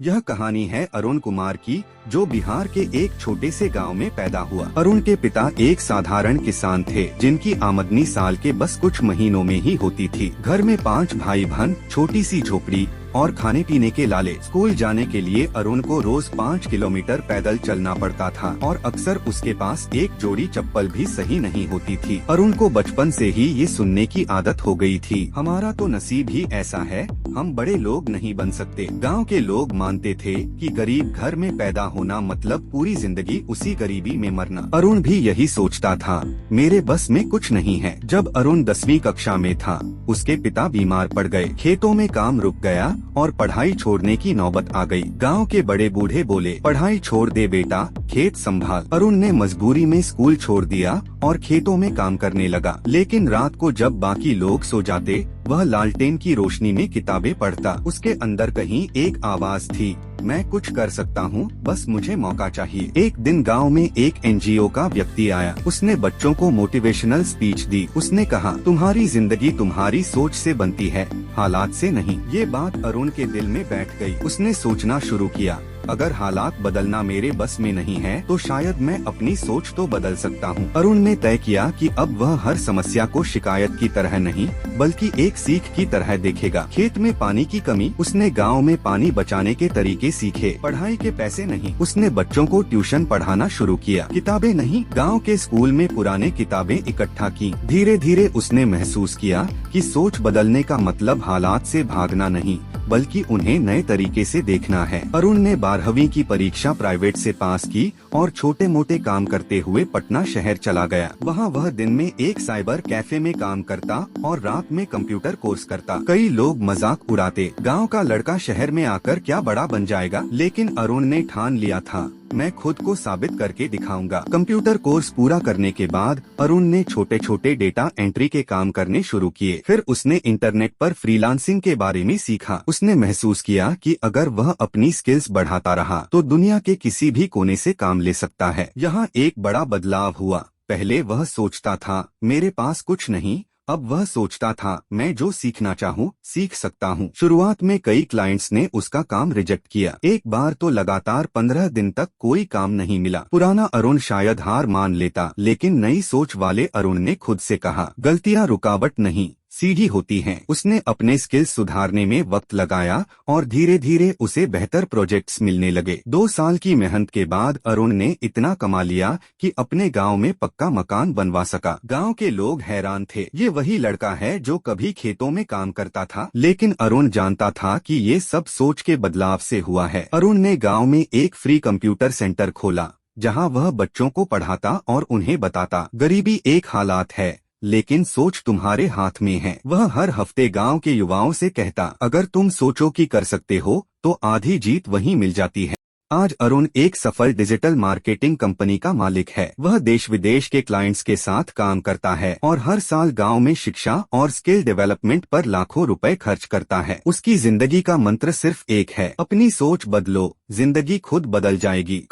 यह कहानी है अरुण कुमार की, जो बिहार के एक छोटे से गांव में पैदा हुआ। अरुण के पिता एक साधारण किसान थे, जिनकी आमदनी साल के बस कुछ महीनों में ही होती थी। घर में 5 भाई बहन, छोटी सी झोपड़ी और खाने पीने के लाले। स्कूल जाने के लिए अरुण को रोज 5 किलोमीटर पैदल चलना पड़ता था और अक्सर उसके पास एक जोड़ी चप्पल भी सही नहीं होती थी। अरुण को बचपन से ही ये सुनने की आदत हो गई थी, हमारा तो नसीब ही ऐसा है, हम बड़े लोग नहीं बन सकते। गांव के लोग मानते थे कि गरीब घर में पैदा होना मतलब पूरी जिंदगी उसी गरीबी में मरना। अरुण भी यही सोचता था, मेरे बस में कुछ नहीं है। जब अरुण 10वीं कक्षा में था, उसके पिता बीमार पड़ गए। खेतों में काम रुक गया और पढ़ाई छोड़ने की नौबत आ गई। गांव के बड़े बूढ़े बोले, पढ़ाई छोड़ दे बेटा, खेत संभाल। अरुण ने मजबूरी में स्कूल छोड़ दिया और खेतों में काम करने लगा। लेकिन रात को जब बाकी लोग सो जाते, वह लालटेन की रोशनी में किताबें पढ़ता। उसके अंदर कहीं एक आवाज थी, मैं कुछ कर सकता हूँ, बस मुझे मौका चाहिए। एक दिन गांव में एक एनजीओ का व्यक्ति आया। उसने बच्चों को मोटिवेशनल स्पीच दी। उसने कहा, तुम्हारी जिंदगी तुम्हारी सोच से बनती है, हालात से नहीं। ये बात अरुण के दिल में बैठ गई। उसने सोचना शुरू किया, अगर हालात बदलना मेरे बस में नहीं है, तो शायद मैं अपनी सोच तो बदल सकता हूँ। अरुण ने तय किया कि अब वह हर समस्या को शिकायत की तरह नहीं, बल्कि एक सीख की तरह देखेगा। खेत में पानी की कमी, उसने गांव में पानी बचाने के तरीके सीखे। पढ़ाई के पैसे नहीं, उसने बच्चों को ट्यूशन पढ़ाना शुरू किया। किताबें नहीं, गांव के स्कूल में पुराने किताबें इकट्ठा की। धीरे धीरे उसने महसूस किया कि सोच बदलने का मतलब हालात से भागना नहीं, बल्कि उन्हें नए तरीके से देखना है। अरुण ने 12वीं की परीक्षा प्राइवेट से पास की और छोटे मोटे काम करते हुए पटना शहर चला गया। वहाँ वह दिन में एक साइबर कैफे में काम करता और रात में कंप्यूटर कोर्स करता। कई लोग मजाक उड़ाते, गांव का लड़का शहर में आकर क्या बड़ा बन जाएगा। लेकिन अरुण ने ठान लिया था, मैं खुद को साबित करके दिखाऊंगा। कंप्यूटर कोर्स पूरा करने के बाद अरुण ने छोटे छोटे डेटा एंट्री के काम करने शुरू किए। फिर उसने इंटरनेट पर फ्रीलांसिंग के बारे में सीखा। उसने महसूस किया कि अगर वह अपनी स्किल्स बढ़ाता रहा, तो दुनिया के किसी भी कोने से काम ले सकता है। यहाँ एक बड़ा बदलाव हुआ। पहले वह सोचता था, मेरे पास कुछ नहीं, अब वह सोचता था, मैं जो सीखना चाहूँ सीख सकता हूँ। शुरुआत में कई क्लाइंट्स ने उसका काम रिजेक्ट किया। एक बार तो लगातार 15 दिन तक कोई काम नहीं मिला। पुराना अरुण शायद हार मान लेता, लेकिन नई सोच वाले अरुण ने खुद से कहा, गलतियाँ रुकावट नहीं, सीढ़ी होती हैं। उसने अपने स्किल्स सुधारने में वक्त लगाया और धीरे धीरे उसे बेहतर प्रोजेक्ट्स मिलने लगे। 2 साल की मेहनत के बाद अरुण ने इतना कमा लिया कि अपने गांव में पक्का मकान बनवा सका। गांव के लोग हैरान थे, ये वही लड़का है जो कभी खेतों में काम करता था। लेकिन अरुण जानता था कि ये सब सोच के बदलाव से हुआ है। अरुण ने गाँव में एक फ्री कंप्यूटर सेंटर खोला, जहाँ वह बच्चों को पढ़ाता और उन्हें बताता, गरीबी एक हालात है, लेकिन सोच तुम्हारे हाथ में है। वह हर हफ्ते गांव के युवाओं से कहता, अगर तुम सोचो कि कर सकते हो, तो आधी जीत वहीं मिल जाती है। आज अरुण एक सफल डिजिटल मार्केटिंग कंपनी का मालिक है। वह देश विदेश के क्लाइंट्स के साथ काम करता है और हर साल गांव में शिक्षा और स्किल डेवलपमेंट पर लाखों रुपए खर्च करता है। उसकी जिंदगी का मंत्र सिर्फ एक है, अपनी सोच बदलो, जिंदगी खुद बदल जाएगी।